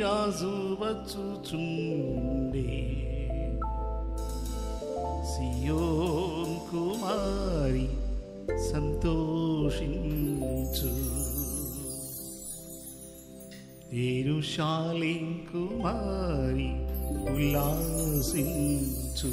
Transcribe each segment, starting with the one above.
రాజు వచ్చుచుండే సియోన్ కుమారి సంతోషించు యెరూషలేం కుమారి ఉల్లాసించు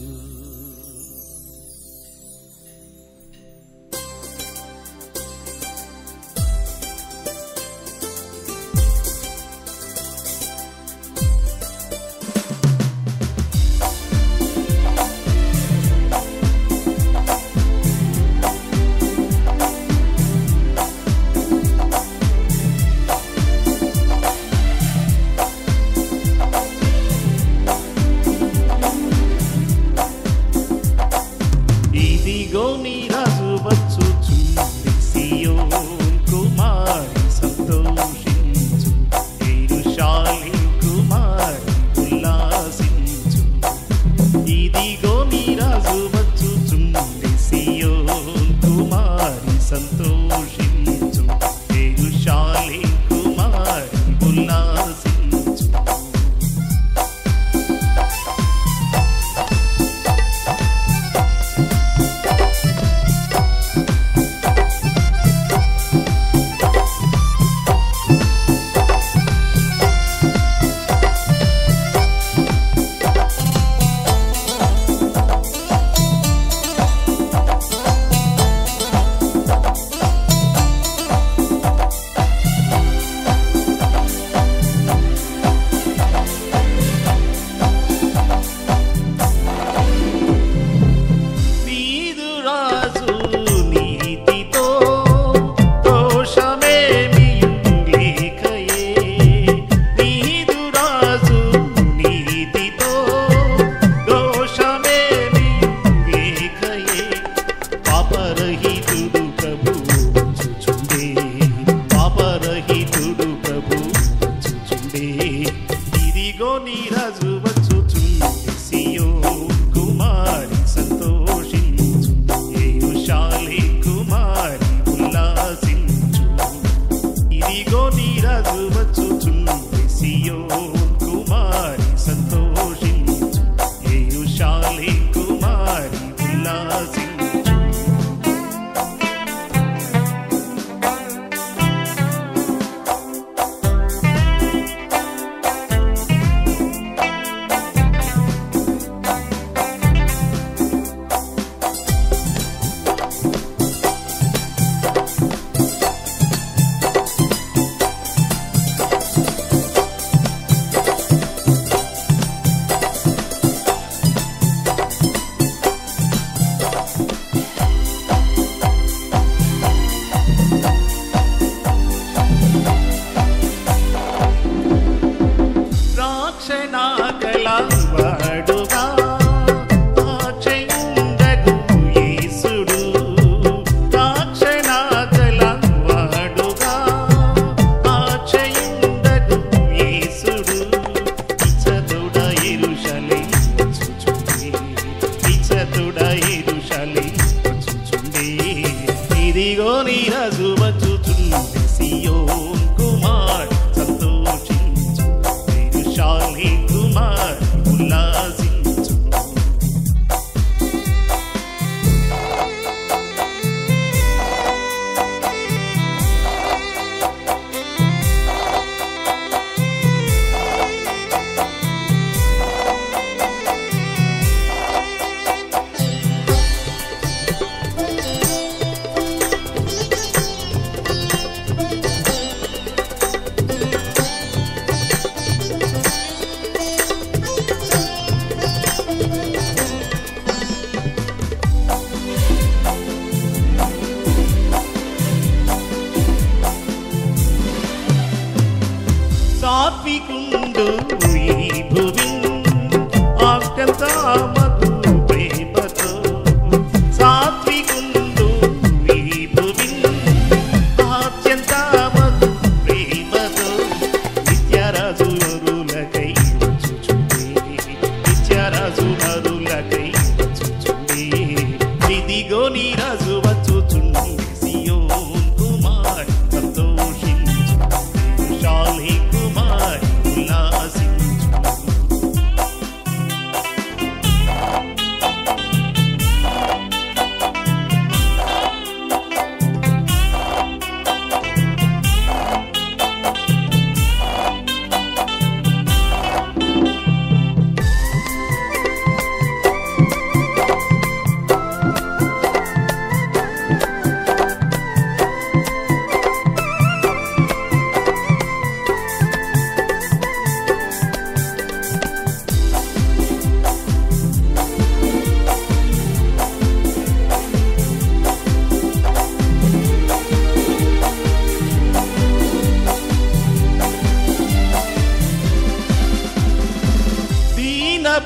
Shall he come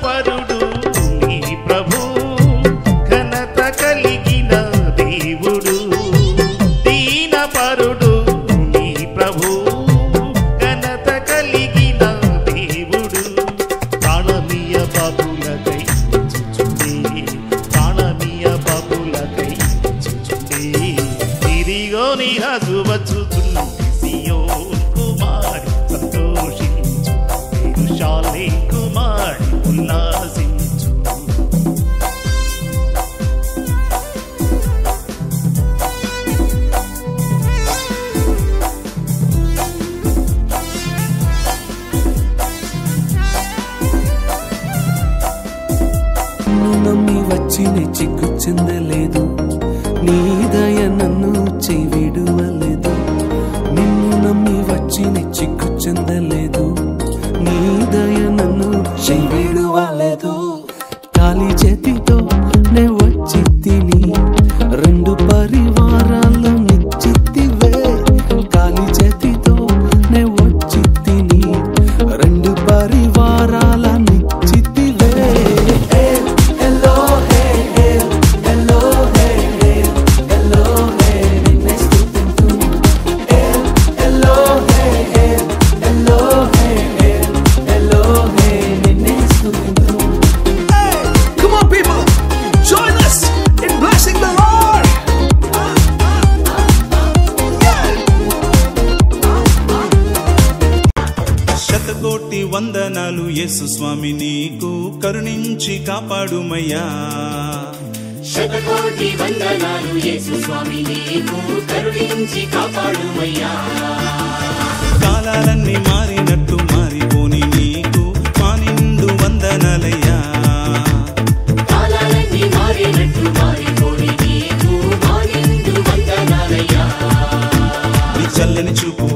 పరుడు నీ ప్రభు ఘనత కలిగిన దేవుడు దీన పరుడు నీ ప్రభు ఘనత కలిగిన దేవుడు ప్రాణమీయ బాబులకై చుచుండే ప్రాణమీయ బాబులకై చుచుండే తిరిగో నీ రాజు వచ్చుచున్న సియోన్ కుమారి సంతోషించు యెరూషలేము కుమారి ఉల్లాసించు నమ్మి వచ్చి చిక్కు చెందలేదు నీ దయ నన్ను చెవిడువలేదు నిన్ను నమ్మి వచ్చి చిక్కు చెందలేదు నీ దయ నన్ను చెవిడువలేదు ఖాళీ చేతితో నే వచ్చి తిని రెండు పరివారాలు నిచ్చితివే ఖాళీ చేతితో నే వచ్చి తిని రెండు పరివారాల నిచ్చితివే శతకోటి వందనాలు యేసు స్వామి నీకు కరుణించి కాపాడుమయ్యా శతకోటి వందనాలు యేసు స్వామి నీకు కరుణించి కాపాడుమయ్యా కాలాలన్నీ మారినట్టు మారిపోని నీకు మా నిండు వందనాలయ్యా కాలాలన్నీ మారినట్టు మారిపోని నీకు మా నిండు వందనాలయ్యా నీ చల్లని చూపు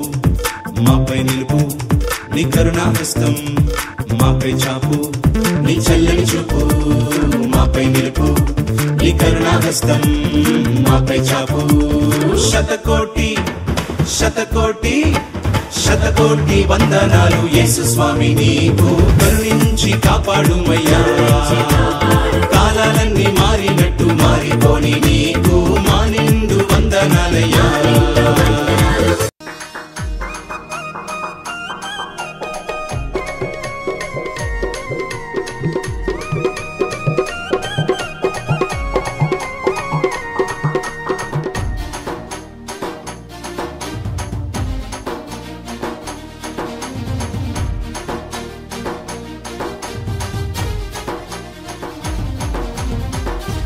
మాపై నిలుపు నీ కరుణాహస్తం మాపై చాపు నీ చల్లని చూపు మాపై నిలుపు నీ కరుణాహస్తం మాపై చాపు శతకోటి శతకోటి శతకోటి వందనాలు యేసు స్వామి నీకు కరుణించి కాపాడుమయ్యా కాలాలన్నీ మారినట్టు మారిపోని నీకు మా నిండు వందనాలయ్యా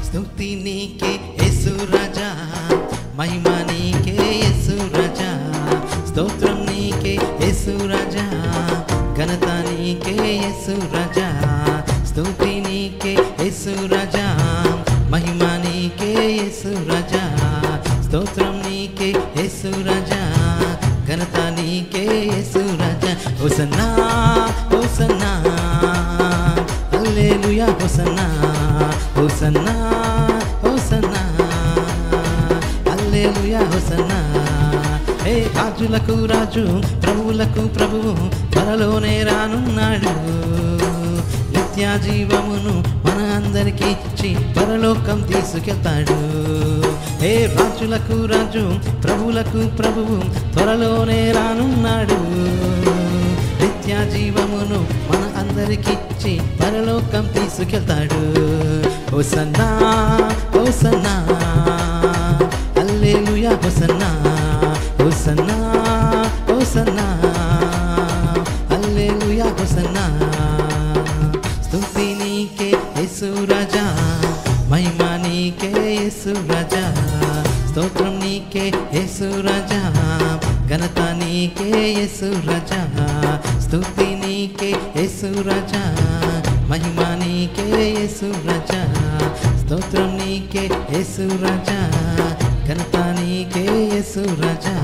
స్తుతి నీకే యేసు రాజా మహిమ నీకే యేసు రాజా స్తోత్రం నీకే యేసు రాజా ఘనత నీకే యేసు రాజా స్తుతి నీకే యేసు రాజా మహిమ నీకే యేసు రాజా స్తోత్రం నీకే యేసు రాజా ఘనత నీకే యేసు రాజా హోసన్నా హోసన్నా హల్లెలూయా హోసన్నా హోసన్నా హోసన్నా హల్లెలూయా హోసన్నా హే రాజులకు రాజు ప్రభువులకు ప్రభువు త్వరలోనే రానున్నాడు నిత్య జీవమును మన అందరికీ ఇచ్చి పరలోకం తీసుకెళ్తాడు హే రాజులకు రాజు ప్రభువులకు ప్రభువు త్వరలోనే రానున్నాడు నిత్య జీవమును మన అందరికీ ఇచ్చి పరలోకం తీసుకెళ్తాడు హోసన్నా హోసన్నా హల్లెలూయా హోసన్నా హోసన్నా హోసన్నా హల్లెలూయా హోసన్నా స్తుతి నీకే యేసు రాజా మహిమ నీకే యేసు రాజా స్తోత్రం నీకే యేసు రాజా ఘనత నీకే యేసు రాజా స్తుతి నీకే యేసు రాజా మహిమ నీకే యేసు రాజా స్తోత్రం నీకే యేసు రాజా ఘనత నీకే యేసు రాజా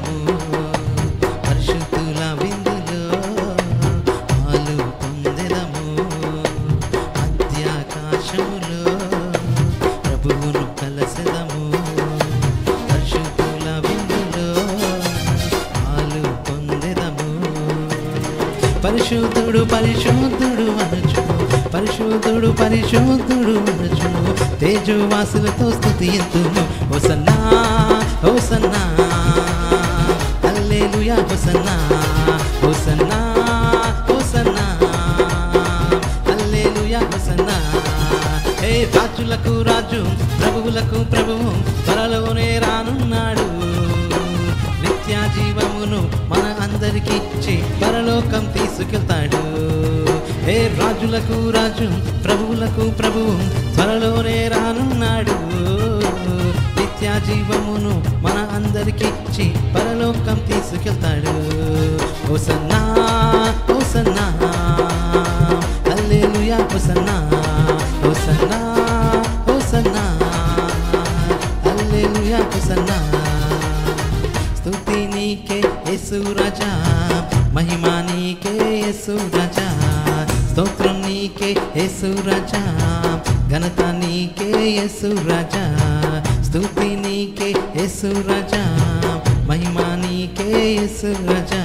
పొందెదము పరిశుద్ధుల విందులో పాలు పొందెదము మధ్యాకాశములో ప్రభువును కలసెదము పరిశుద్ధుల విందులో పాలు పొందెదము పరిశుద్ధుడు పరిశుద్ధుడు అనచు పరిశుద్ధుడు పరిశుద్ధుడు అనచు తేజోవాసులతో స్తుతియంతుము హోసన్నా హోసన్నా హల్లెలూయా హోసన్నా హోసన్నా హోసన్నా హల్లెలూయా హోసన్నా హే రాజులకు రాజు ప్రభువులకు ప్రభువు త్వరలోనే రానున్నాడు నిత్య జీవమును మన అందరికీ ఇచ్చి పరలోకం తీసుకెళ్తాడు హే రాజులకు రాజు ప్రభువులకు ప్రభువు త్వరలోనే రానున్నాడు నిత్య జీవమును మన అందరికీ ఇచ్చి పరలోకం తీసుకెళ్తాడు హోసన్నా హోసన్నా హల్లెలూయా హోసన్నా హోసన్నా హోసన్నా హల్లెలూయా హోసన్నా స్తుతి నీకే యేసు రాజా మహిమ నీకే యేసు రాజా స్తోత్రం నీకే యేసు రాజా ఘనత నీకే యేసు రాజా స్తుతి నీకే యేసు రాజా మహిమ నీకే యేసు రాజా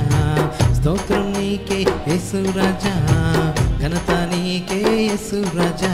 స్తోత్రం నీకే యేసు రాజా ఘనత నీకే యేసు రాజా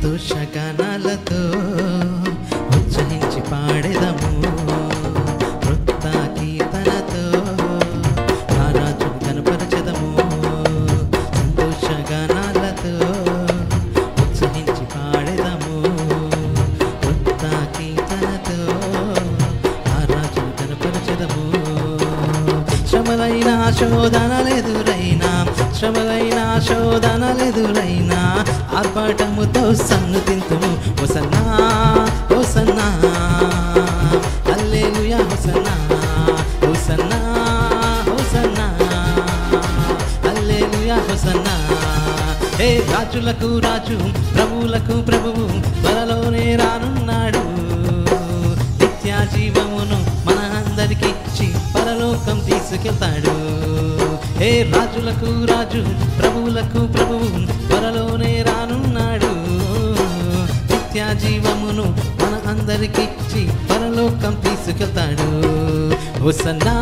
సంతోషగానాలతో ఉత్సహించి పాడెదము వృత్త కీర్తనతో ఆ రాజును కనపరచెదము సంతోషగానాలతో ఉత్సహించి పాడెదము వృత్త కీర్తనతో ఆ రాజును కనపరచెదము శ్రమలైన శోధనలెదురైనా శ్రమలైన శోధనలెదురైనా ఆర్భాటముతో సన్నుతింతుము హోసన్నా హోసన్నా హల్లెలూయా హోసన్నా హోసన్నా హోసన్నా హల్లెలూయా హోసన్నా హే రాజులకు రాజు ప్రభువులకు ప్రభువు త్వరలోనే రానున్నాడు నిత్య జీవమును మన అందరికి ఇచ్చి పరలోకం తీసుకెళ్తాడు హే రాజులకు రాజు ప్రభువులకు ప్రభువు త్వరలోనే రానున్నాడు నిత్య జీవమును మన అందరికి ఇచ్చి పరలోకం తీసుకెళ్తాడు హోసన్నా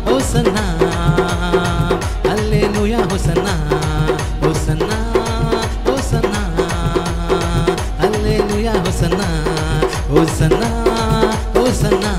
హోసన్నా హల్లెలూయా హోసన్నా హోసన్నా హోసన్నా హల్లెలూయా హోసన్నా హోసన్నా హోసన్నా